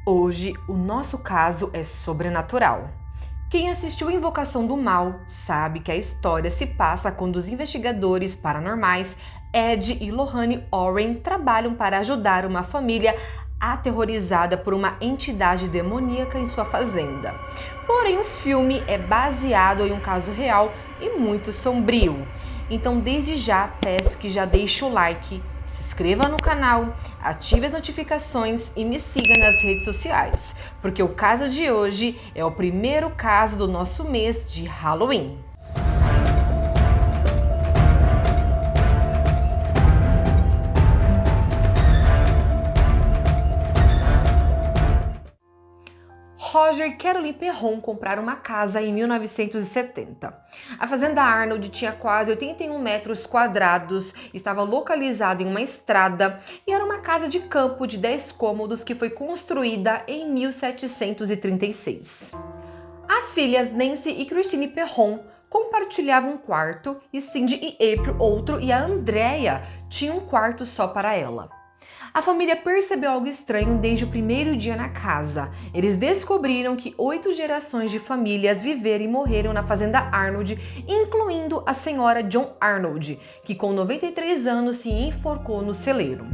Hoje, o nosso caso é sobrenatural. Quem assistiu Invocação do Mal sabe que a história se passa quando os investigadores paranormais Ed e Lorraine Warren trabalham para ajudar uma família aterrorizada por uma entidade demoníaca em sua fazenda. Porém, o filme é baseado em um caso real e muito sombrio. Então, desde já, peço que já deixe o like, se inscreva no canal, ative as notificações e me siga nas redes sociais, porque o caso de hoje é o primeiro caso do nosso mês de Halloween. Roger e Caroline Perron compraram uma casa em 1970. A fazenda Arnold tinha quase 81 metros quadrados, estava localizada em uma estrada e era uma casa de campo de 10 cômodos que foi construída em 1736. As filhas Nancy e Christine Perron compartilhavam um quarto e Cindy e April outro, e a Andrea tinha um quarto só para ela. A família percebeu algo estranho desde o primeiro dia na casa. Eles descobriram que 8 gerações de famílias viveram e morreram na fazenda Arnold, incluindo a senhora John Arnold, que com 93 anos se enforcou no celeiro.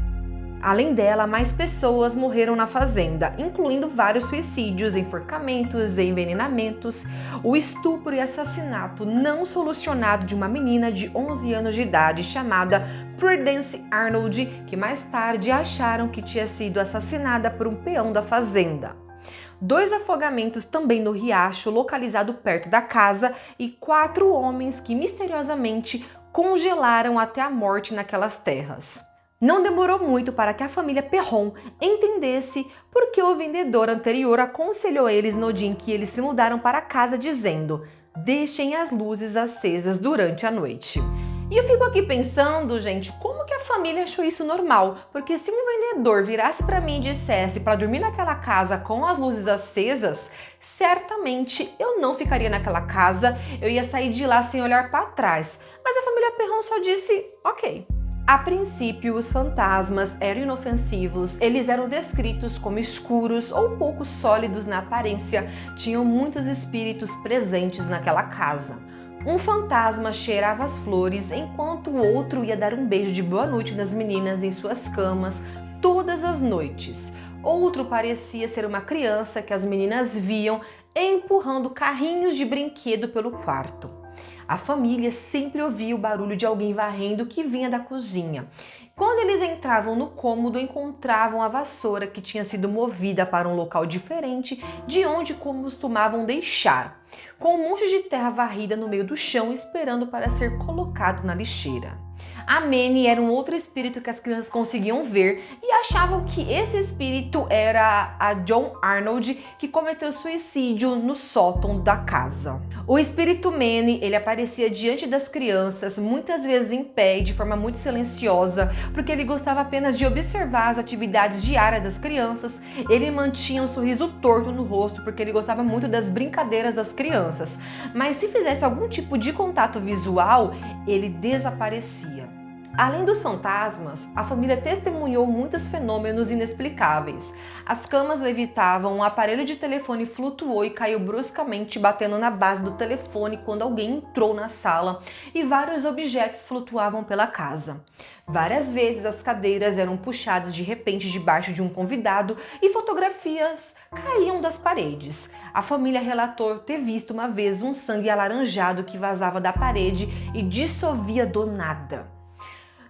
Além dela, mais pessoas morreram na fazenda, incluindo vários suicídios, enforcamentos e envenenamentos, o estupro e assassinato não solucionado de uma menina de 11 anos de idade chamada Prudence Arnold, que mais tarde acharam que tinha sido assassinada por um peão da fazenda. 2 afogamentos também no riacho localizado perto da casa e 4 homens que misteriosamente congelaram até a morte naquelas terras. Não demorou muito para que a família Perron entendesse por que o vendedor anterior aconselhou eles no dia em que eles se mudaram para casa, dizendo: deixem as luzes acesas durante a noite. E eu fico aqui pensando, gente, como que a família achou isso normal? Porque se um vendedor virasse para mim e dissesse para dormir naquela casa com as luzes acesas, certamente eu não ficaria naquela casa, eu ia sair de lá sem olhar para trás. Mas a família Perron só disse: ok. A princípio, os fantasmas eram inofensivos, eles eram descritos como escuros ou pouco sólidos na aparência, tinham muitos espíritos presentes naquela casa. Um fantasma cheirava as flores, enquanto o outro ia dar um beijo de boa noite nas meninas em suas camas todas as noites. Outro parecia ser uma criança que as meninas viam empurrando carrinhos de brinquedo pelo quarto. A família sempre ouvia o barulho de alguém varrendo que vinha da cozinha. Quando eles entravam no cômodo, encontravam a vassoura que tinha sido movida para um local diferente de onde costumavam deixar, com um monte de terra varrida no meio do chão esperando para ser colocado na lixeira. A Manny era um outro espírito que as crianças conseguiam ver e achavam que esse espírito era a John Arnold, que cometeu suicídio no sótão da casa. O espírito Manny, ele aparecia diante das crianças, muitas vezes em pé e de forma muito silenciosa, porque ele gostava apenas de observar as atividades diárias das crianças. Ele mantinha um sorriso torto no rosto, porque ele gostava muito das brincadeiras das crianças. Mas se fizesse algum tipo de contato visual, ele desaparecia. Além dos fantasmas, a família testemunhou muitos fenômenos inexplicáveis. As camas levitavam, um aparelho de telefone flutuou e caiu bruscamente, batendo na base do telefone quando alguém entrou na sala, e vários objetos flutuavam pela casa. Várias vezes as cadeiras eram puxadas de repente debaixo de um convidado e fotografias caíam das paredes. A família relatou ter visto uma vez um sangue alaranjado que vazava da parede e dissolvia do nada.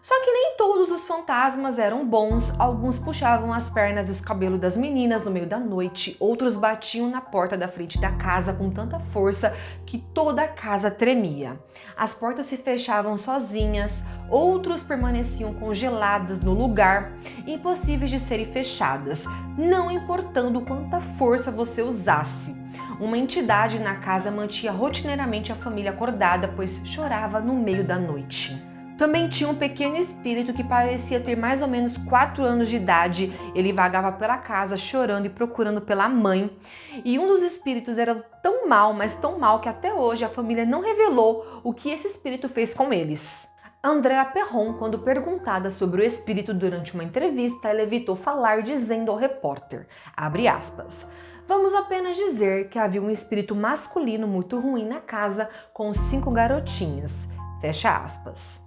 Só que nem todos os fantasmas eram bons, alguns puxavam as pernas e os cabelos das meninas no meio da noite, outros batiam na porta da frente da casa com tanta força que toda a casa tremia. As portas se fechavam sozinhas, outros permaneciam congeladas no lugar, impossíveis de serem fechadas, não importando quanta força você usasse. Uma entidade na casa mantinha rotineiramente a família acordada, pois chorava no meio da noite. Também tinha um pequeno espírito que parecia ter mais ou menos 4 anos de idade. Ele vagava pela casa chorando e procurando pela mãe. E um dos espíritos era tão mal, mas tão mal, que até hoje a família não revelou o que esse espírito fez com eles. Andrea Perron, quando perguntada sobre o espírito durante uma entrevista, ela evitou falar, dizendo ao repórter, abre aspas, vamos apenas dizer que havia um espírito masculino muito ruim na casa com 5 garotinhas, fecha aspas.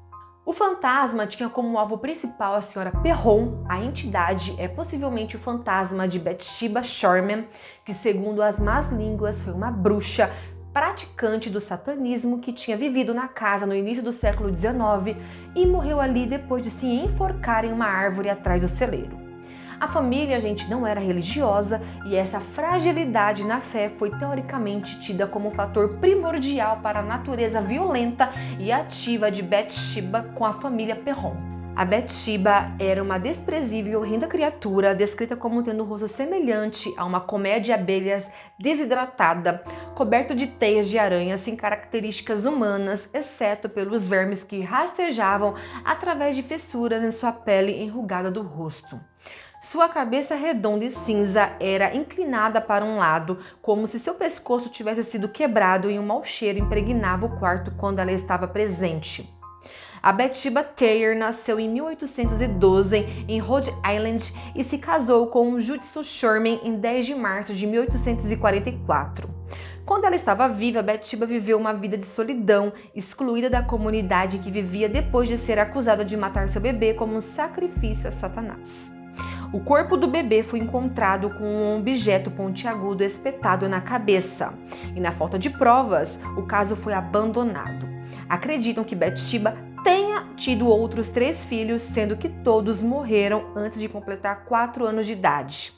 O fantasma tinha como alvo principal a senhora Perron. A entidade é possivelmente o fantasma de Bathsheba Sherman, que segundo as más línguas foi uma bruxa praticante do satanismo que tinha vivido na casa no início do século XIX e morreu ali depois de se enforcar em uma árvore atrás do celeiro. A família, gente, não era religiosa e essa fragilidade na fé foi teoricamente tida como um fator primordial para a natureza violenta e ativa de Bathsheba com a família Perron. A Bathsheba era uma desprezível e horrenda criatura, descrita como tendo um rosto semelhante a uma colmeia de abelhas desidratada, coberto de teias de aranha sem características humanas, exceto pelos vermes que rastejavam através de fissuras em sua pele enrugada do rosto. Sua cabeça redonda e cinza era inclinada para um lado, como se seu pescoço tivesse sido quebrado e um mau cheiro impregnava o quarto quando ela estava presente. A Bathsheba Thayer nasceu em 1812 em Rhode Island e se casou com Judson Sherman em 10 de março de 1844. Quando ela estava viva, Bathsheba viveu uma vida de solidão, excluída da comunidade em que vivia depois de ser acusada de matar seu bebê como um sacrifício a Satanás. O corpo do bebê foi encontrado com um objeto pontiagudo espetado na cabeça, e na falta de provas, o caso foi abandonado. Acreditam que Bathsheba tenha tido outros 3 filhos, sendo que todos morreram antes de completar 4 anos de idade.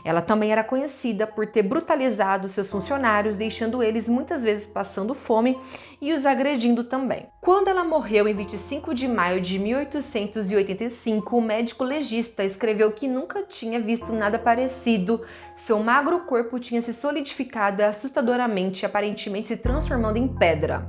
Ela também era conhecida por ter brutalizado seus funcionários, deixando eles muitas vezes passando fome e os agredindo também. Quando ela morreu em 25 de maio de 1885, o médico legista escreveu que nunca tinha visto nada parecido. Seu magro corpo tinha se solidificado assustadoramente, aparentemente se transformando em pedra.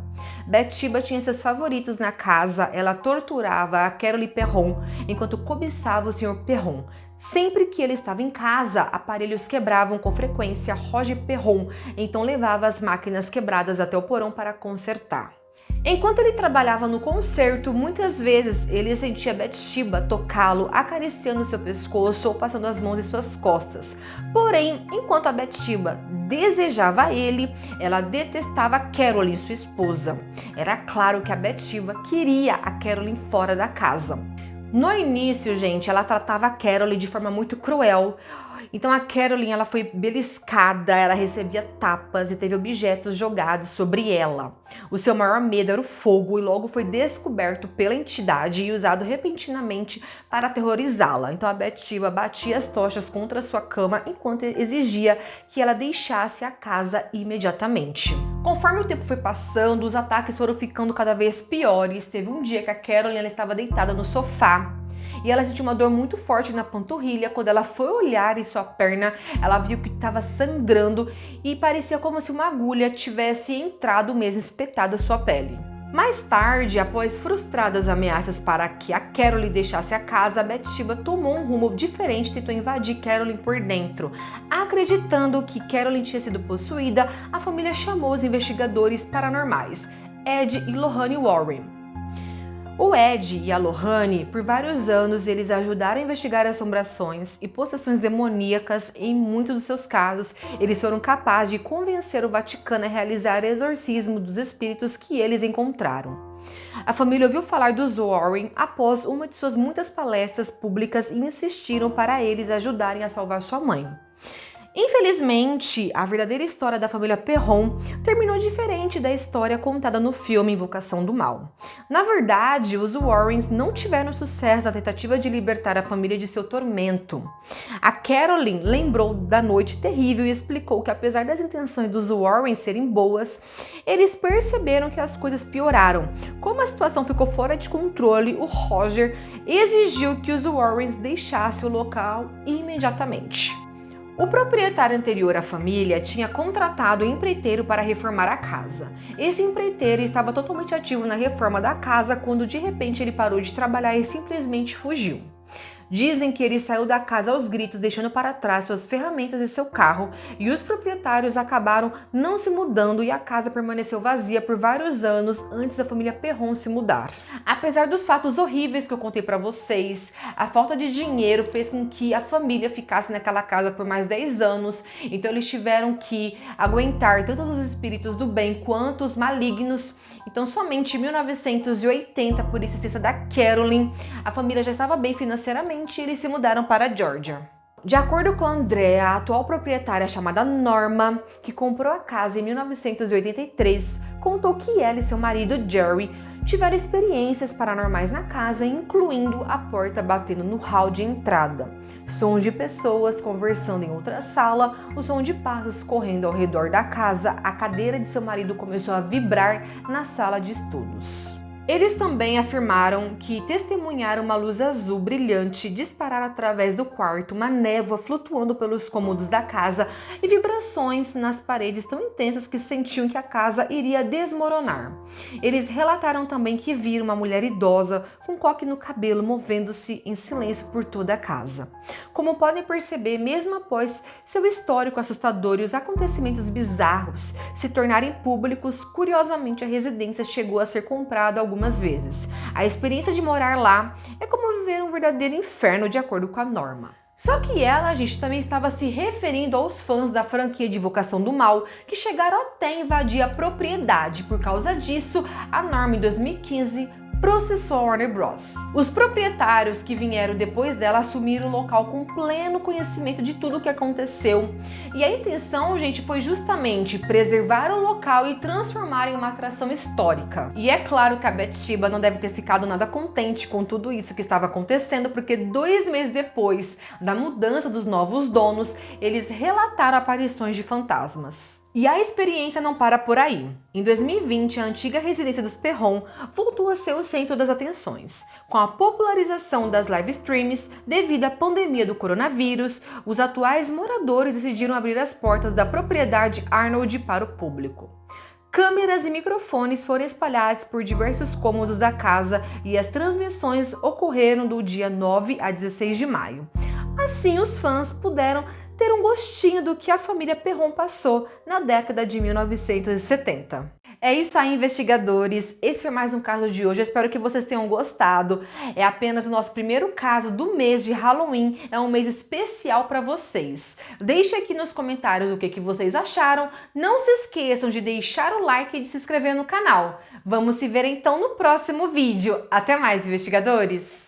Bathsheba tinha seus favoritos na casa. Ela torturava a Carole Perron enquanto cobiçava o Sr. Perron. Sempre que ele estava em casa, aparelhos quebravam com frequência Roger Perron, então levava as máquinas quebradas até o porão para consertar. Enquanto ele trabalhava no concerto, muitas vezes ele sentia Bathsheba tocá-lo, acariciando seu pescoço ou passando as mãos em suas costas. Porém, enquanto a Bathsheba desejava ele, ela detestava Carolyn, sua esposa. Era claro que a Bathsheba queria a Carolyn fora da casa. No início, gente, ela tratava a Carolyn de forma muito cruel. Então a Carolyn, ela foi beliscada, ela recebia tapas e teve objetos jogados sobre ela. O seu maior medo era o fogo e logo foi descoberto pela entidade e usado repentinamente para aterrorizá-la. Então a Bathsheba batia as tochas contra sua cama enquanto exigia que ela deixasse a casa imediatamente. Conforme o tempo foi passando, os ataques foram ficando cada vez piores. Teve um dia que a Carolyn, ela estava deitada no sofá e ela sentiu uma dor muito forte na panturrilha. Quando ela foi olhar em sua perna, ela viu que estava sangrando e parecia como se uma agulha tivesse entrado mesmo, espetada sua pele. Mais tarde, após frustradas ameaças para que a Carolyn deixasse a casa, a Bathsheba tomou um rumo diferente e tentou invadir Carolyn por dentro. Acreditando que Carolyn tinha sido possuída, a família chamou os investigadores paranormais, Ed e Lorraine Warren. O Ed e a Lorraine, por vários anos, eles ajudaram a investigar assombrações e possessões demoníacas. Em muitos dos seus casos, eles foram capazes de convencer o Vaticano a realizar exorcismo dos espíritos que eles encontraram. A família ouviu falar dos Warren após uma de suas muitas palestras públicas e insistiram para eles ajudarem a salvar sua mãe. Infelizmente, a verdadeira história da família Perron terminou diferente da história contada no filme Invocação do Mal. Na verdade, os Warrens não tiveram sucesso na tentativa de libertar a família de seu tormento. A Carolyn lembrou da noite terrível e explicou que, apesar das intenções dos Warrens serem boas, eles perceberam que as coisas pioraram. Como a situação ficou fora de controle, o Roger exigiu que os Warrens deixassem o local imediatamente. O proprietário anterior à família tinha contratado um empreiteiro para reformar a casa. Esse empreiteiro estava totalmente ativo na reforma da casa quando de repente ele parou de trabalhar e simplesmente fugiu. Dizem que ele saiu da casa aos gritos, deixando para trás suas ferramentas e seu carro, e os proprietários acabaram não se mudando e a casa permaneceu vazia por vários anos antes da família Perron se mudar. Apesar dos fatos horríveis que eu contei para vocês, a falta de dinheiro fez com que a família ficasse naquela casa por mais 10 anos, então eles tiveram que aguentar tanto os espíritos do bem quanto os malignos. Então somente em 1980, por insistência da Carolyn, a família já estava bem financeiramente e eles se mudaram para a Georgia. De acordo com a Andrea, a atual proprietária chamada Norma, que comprou a casa em 1983, contou que ela e seu marido Jerry tiveram experiências paranormais na casa, incluindo a porta batendo no hall de entrada, sons de pessoas conversando em outra sala, o som de passos correndo ao redor da casa, a cadeira de seu marido começou a vibrar na sala de estudos. Eles também afirmaram que testemunharam uma luz azul brilhante disparar através do quarto, uma névoa flutuando pelos cômodos da casa e vibrações nas paredes tão intensas que sentiam que a casa iria desmoronar. Eles relataram também que viram uma mulher idosa com coque no cabelo movendo-se em silêncio por toda a casa. Como podem perceber, mesmo após seu histórico assustador e os acontecimentos bizarros se tornarem públicos, curiosamente a residência chegou a ser comprada algumas vezes. A experiência de morar lá é como viver um verdadeiro inferno, de acordo com a Norma. Só que ela, gente, também estava se referindo aos fãs da franquia de Invocação do Mal, que chegaram até invadir a propriedade. Por causa disso, a Norma, em 2015, processou a Warner Bros. Os proprietários que vieram depois dela assumiram o local com pleno conhecimento de tudo o que aconteceu. E a intenção, gente, foi justamente preservar o local e transformar em uma atração histórica. E é claro que a Bathsheba não deve ter ficado nada contente com tudo isso que estava acontecendo, porque 2 meses depois da mudança dos novos donos, eles relataram aparições de fantasmas. E a experiência não para por aí. Em 2020, a antiga residência dos Perron voltou a ser o centro das atenções. Com a popularização das live streams devido à pandemia do coronavírus, os atuais moradores decidiram abrir as portas da propriedade Arnold para o público. Câmeras e microfones foram espalhados por diversos cômodos da casa e as transmissões ocorreram do dia 9 a 16 de maio. Assim, os fãs puderam ter um gostinho do que a família Perron passou na década de 1970. É isso aí, investigadores. Esse foi mais um caso de hoje. Eu espero que vocês tenham gostado. É apenas o nosso primeiro caso do mês de Halloween. É um mês especial para vocês. Deixe aqui nos comentários o que vocês acharam. Não se esqueçam de deixar o like e de se inscrever no canal. Vamos se ver então no próximo vídeo. Até mais, investigadores!